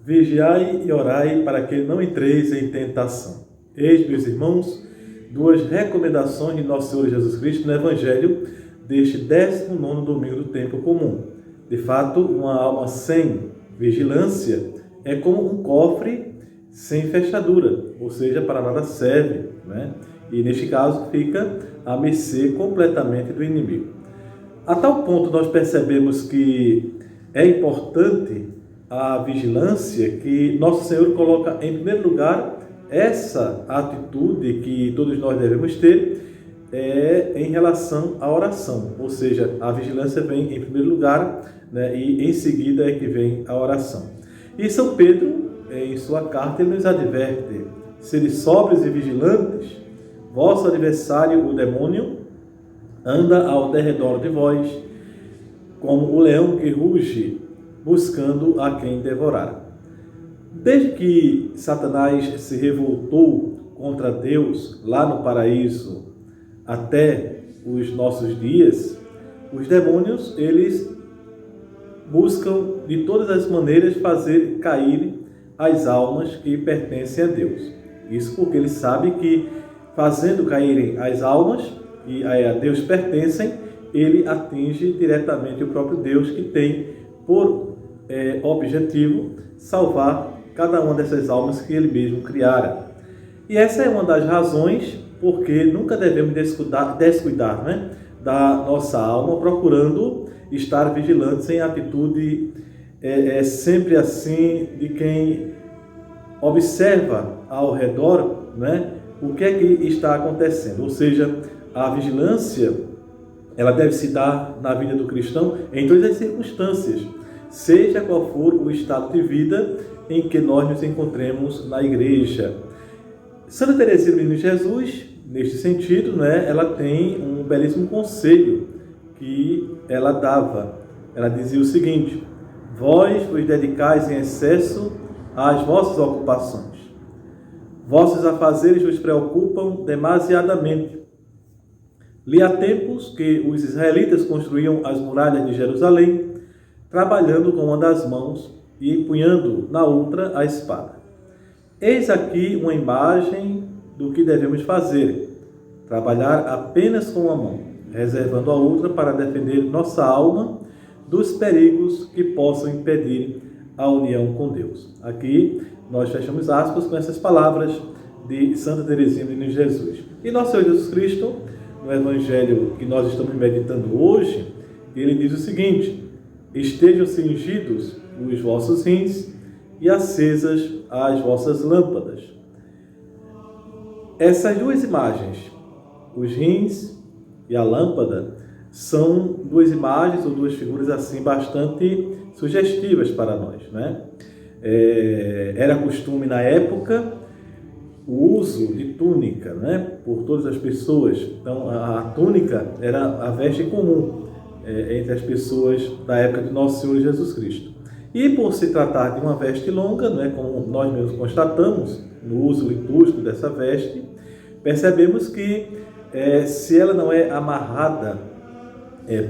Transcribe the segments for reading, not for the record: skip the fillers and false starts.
Vigiai e orai para que não entreis em tentação. Eis, meus irmãos, duas recomendações de nosso Senhor Jesus Cristo no Evangelho deste 19º domingo do tempo comum. De fato, uma alma sem vigilância é como um cofre sem fechadura, ou seja, para nada serve, né? E neste caso fica à mercê completamente do inimigo. A tal ponto nós percebemos que é importante a vigilância, que nosso Senhor coloca em primeiro lugar essa atitude que todos nós devemos ter em relação à oração, ou seja, a vigilância vem em primeiro lugar, né, e em seguida é que vem a oração. E São Pedro, em sua carta, ele nos adverte: sede sóbrios e vigilantes, vosso adversário, o demônio, anda ao derredor de vós, como o leão que ruge, buscando a quem devorar. Desde que Satanás se revoltou contra Deus lá no paraíso até os nossos dias, os demônios, eles buscam de todas as maneiras fazer cair as almas que pertencem a Deus. Isso porque ele sabe que fazendo caírem as almas que a Deus pertencem, ele atinge diretamente o próprio Deus, que tem por objetivo salvar cada uma dessas almas que ele mesmo criara. E essa é uma das razões porque nunca devemos descuidar, né, da nossa alma, procurando estar vigilantes em atitude sempre assim de quem observa ao redor, né, o que é que está acontecendo. Ou seja, a vigilância, ela deve se dar na vida do cristão em todas as circunstâncias, seja qual for o estado de vida em que nós nos encontremos na igreja. Santa Teresinha do Menino Jesus, neste sentido, né, ela tem um belíssimo conselho que ela dava. Ela dizia o seguinte: vós vos dedicais em excesso às vossas ocupações. Vossos afazeres vos preocupam demasiadamente. Li há tempos que os israelitas construíam as muralhas de Jerusalém, trabalhando com uma das mãos e empunhando na outra a espada. Eis aqui uma imagem do que devemos fazer: trabalhar apenas com uma mão, reservando a outra para defender nossa alma dos perigos que possam impedir a união com Deus. Aqui nós fechamos aspas com essas palavras de Santa Teresinha do Menino Jesus. E nosso Senhor Jesus Cristo, no Evangelho que nós estamos meditando hoje, ele diz o seguinte: estejam cingidos os vossos rins e acesas as vossas lâmpadas. Essas duas imagens, os rins e a lâmpada, são duas imagens ou duas figuras assim bastante sugestivas para nós, né? Era costume na época o uso de túnica, né, por todas as pessoas. Então a túnica era a veste comum entre as pessoas da época de nosso Senhor Jesus Cristo. E por se tratar de uma veste longa, né, como nós mesmos constatamos no uso litúrgico dessa veste, percebemos que se ela não é amarrada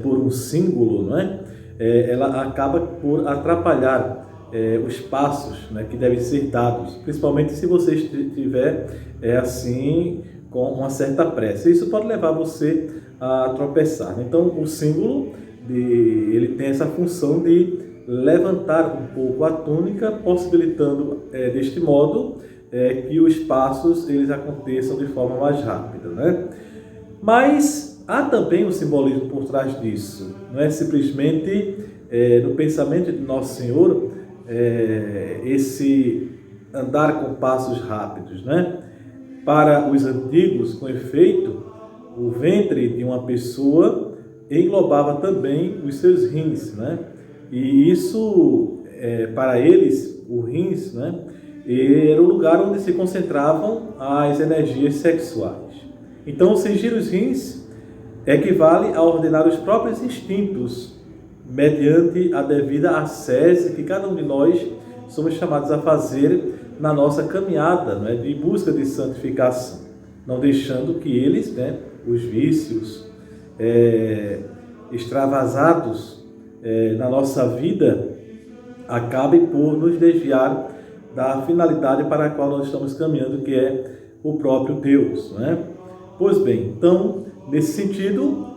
por um símbolo, né, ela acaba por atrapalhar os passos, né, que devem ser dados, principalmente se você estiver assim com uma certa pressa. Isso pode levar você a tropeçar. Então, o símbolo ele tem essa função de levantar um pouco a túnica, possibilitando deste modo que os passos eles aconteçam de forma mais rápida, né? Mas há também um simbolismo por trás disso. Não é simplesmente no pensamento de Nosso Senhor esse andar com passos rápidos, né? Para os antigos, com efeito, o ventre de uma pessoa englobava também os seus rins, né? E isso, para eles, o rins, né, era o lugar onde se concentravam as energias sexuais. Então, cingir os rins equivale a ordenar os próprios instintos, mediante a devida ascese que cada um de nós somos chamados a fazer na nossa caminhada, né, de busca de santificação, não deixando que eles, né, os vícios extravasados na nossa vida, acabem por nos desviar da finalidade para a qual nós estamos caminhando, que é o próprio Deus, né? Pois bem, então, nesse sentido,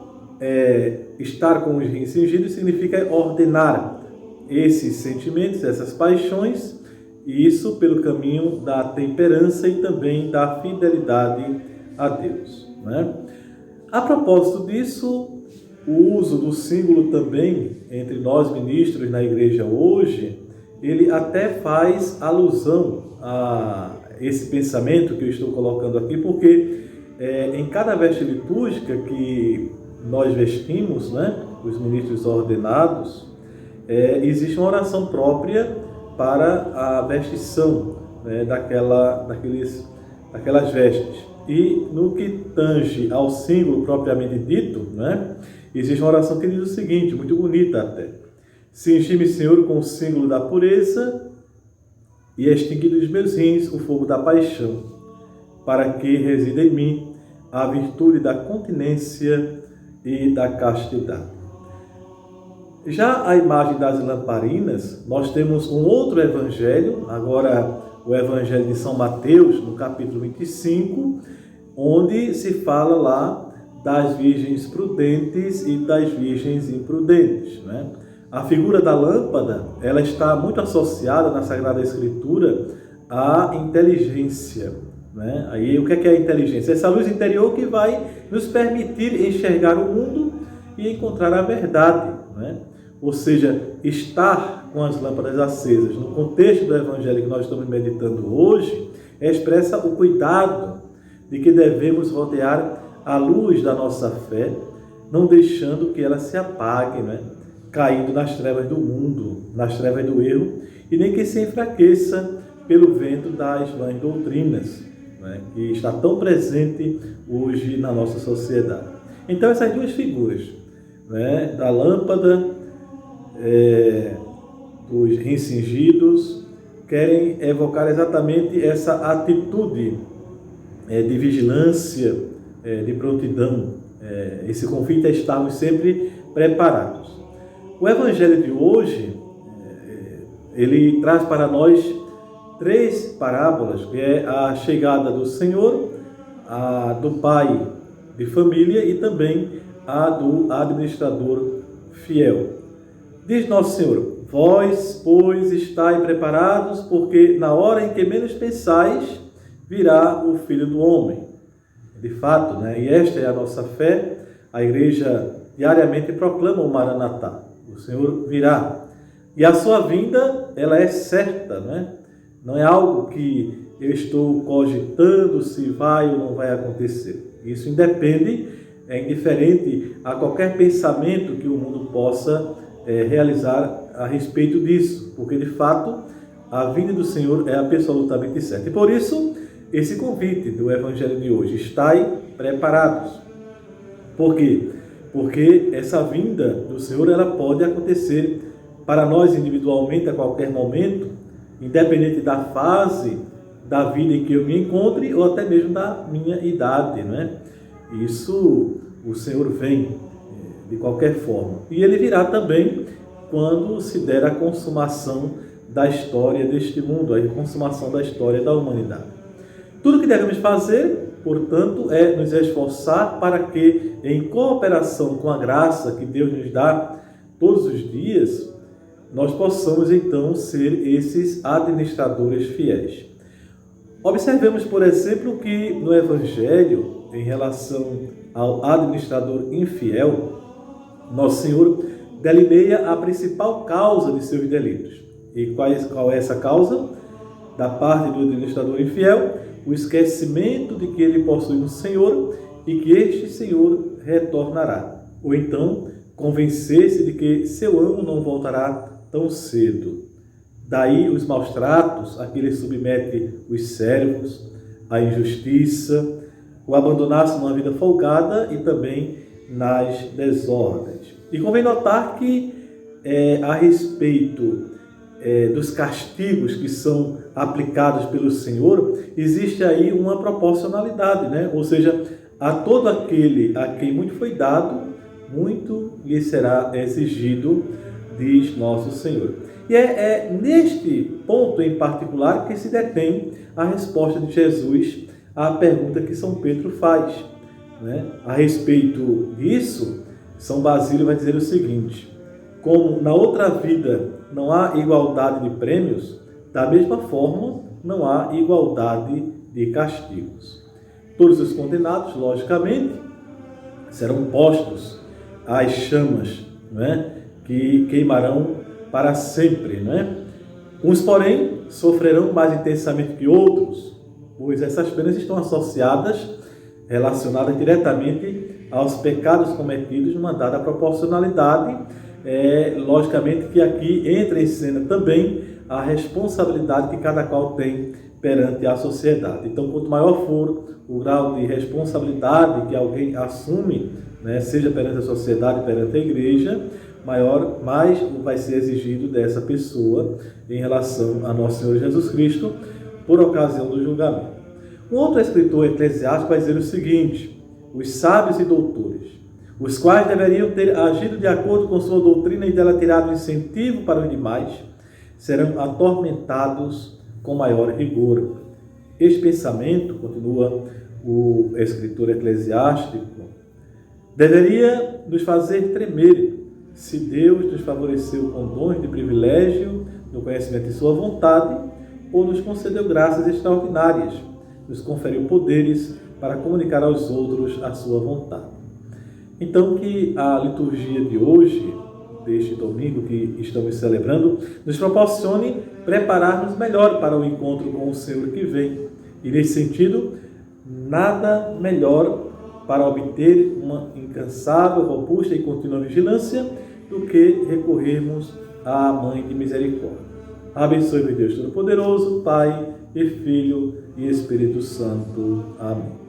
estar com os rins cingidos significa ordenar esses sentimentos, essas paixões, e isso pelo caminho da temperança e também da fidelidade a Deus, né? A propósito disso, o uso do símbolo também entre nós ministros na igreja hoje, ele até faz alusão a esse pensamento que eu estou colocando aqui, porque em cada veste litúrgica que nós vestimos, né, os ministros ordenados, existe uma oração própria para a vestição, né, daquelas vestes. E no que tange ao símbolo propriamente dito, né, existe uma oração que diz o seguinte, muito bonita até: cingi-me, Senhor, com o símbolo da pureza e extingui dos meus rins o fogo da paixão, para que resida em mim a virtude da continência e da castidade. Já a imagem das lamparinas, nós temos um outro evangelho, agora o evangelho de São Mateus, no capítulo 25, onde se fala lá das virgens prudentes e das virgens imprudentes, né? A figura da lâmpada, ela está muito associada na Sagrada Escritura à inteligência, né? Aí o que é a inteligência? Essa luz interior que vai nos permitir enxergar o mundo e encontrar a verdade, né? Ou seja, estar com as lâmpadas acesas no contexto do evangelho que nós estamos meditando hoje, expressa o cuidado de que devemos rodear a luz da nossa fé, não deixando que ela se apague, né? Caindo nas trevas do mundo, nas trevas do erro, e nem que se enfraqueça pelo vento das vãs doutrinas, né, que está tão presente hoje na nossa sociedade. Então essas duas figuras, né, da lâmpada, dos rins cingidos, querem evocar exatamente essa atitude de vigilância, de prontidão, esse convite a estarmos sempre preparados. O evangelho de hoje, ele traz para nós 3 parábolas, que é a chegada do Senhor, a do pai de família e também a do administrador fiel. Diz Nosso Senhor: vós, pois, estáis preparados, porque na hora em que menos pensais, virá o Filho do Homem. De fato, né? E esta é a nossa fé. A igreja diariamente proclama o Maranatá. O Senhor virá. E a sua vinda, ela é certa, né? Não é algo que eu estou cogitando se vai ou não vai acontecer. Isso independe, é indiferente a qualquer pensamento que o mundo possa realizar a respeito disso, porque de fato a vinda do Senhor é absolutamente certa. E por isso, esse convite do Evangelho de hoje: estai preparados. Por quê? Porque essa vinda do Senhor, ela pode acontecer para nós individualmente a qualquer momento, independente da fase da vida em que eu me encontre ou até mesmo da minha idade, né? Isso, o Senhor vem de qualquer forma. E Ele virá também quando se der a consumação da história deste mundo, a consumação da história da humanidade. Tudo que devemos fazer, portanto, é nos esforçar para que, em cooperação com a graça que Deus nos dá todos os dias, nós possamos então ser esses administradores fiéis. Observemos, por exemplo, que no Evangelho, em relação ao administrador infiel, Nosso Senhor delineia a principal causa de seus delitos. E qual é essa causa? Da parte do administrador infiel, o esquecimento de que ele possui um Senhor e que este Senhor retornará. Ou então, convencer-se de que seu amo não voltará tão cedo. Daí os maus tratos a que ele submete os servos, a injustiça, o abandonar-se numa vida folgada e também nas desordens. E convém notar que a respeito dos castigos que são aplicados pelo Senhor, existe aí uma proporcionalidade, né? Ou seja, a todo aquele a quem muito foi dado, muito lhe será exigido diz nosso Senhor. E é neste ponto em particular que se detém a resposta de Jesus à pergunta que São Pedro faz. A respeito disso, São Basílio vai dizer o seguinte: como na outra vida não há igualdade de prêmios, da mesma forma não há igualdade de castigos. Todos os condenados, logicamente, serão postos às chamas, que queimarão para sempre. Uns, porém, sofrerão mais intensamente que outros, pois essas penas estão associadas, relacionadas diretamente aos pecados cometidos numa dada proporcionalidade. Logicamente que aqui entra em cena também a responsabilidade que cada qual tem perante a sociedade. Então, quanto maior for o grau de responsabilidade que alguém assume, seja perante a sociedade, perante a igreja, mais vai ser exigido dessa pessoa em relação a nosso Senhor Jesus Cristo por ocasião do julgamento. Um outro escritor eclesiástico vai dizer o seguinte: os sábios e doutores, os quais deveriam ter agido de acordo com sua doutrina e dela tirado incentivo para os demais, serão atormentados com maior rigor. Este pensamento, continua o escritor eclesiástico, deveria nos fazer tremer se Deus nos favoreceu com dons de privilégio no conhecimento de sua vontade ou nos concedeu graças extraordinárias, nos conferiu poderes para comunicar aos outros a sua vontade. Então, que a liturgia de hoje, deste domingo que estamos celebrando, nos proporcione preparar-nos melhor para o encontro com o Senhor que vem. E, nesse sentido, nada melhor para obter uma incansável, robusta e contínua vigilância do que recorrermos à Mãe de Misericórdia. Abençoe-vos Deus Todo-Poderoso, Pai e Filho e Espírito Santo. Amém.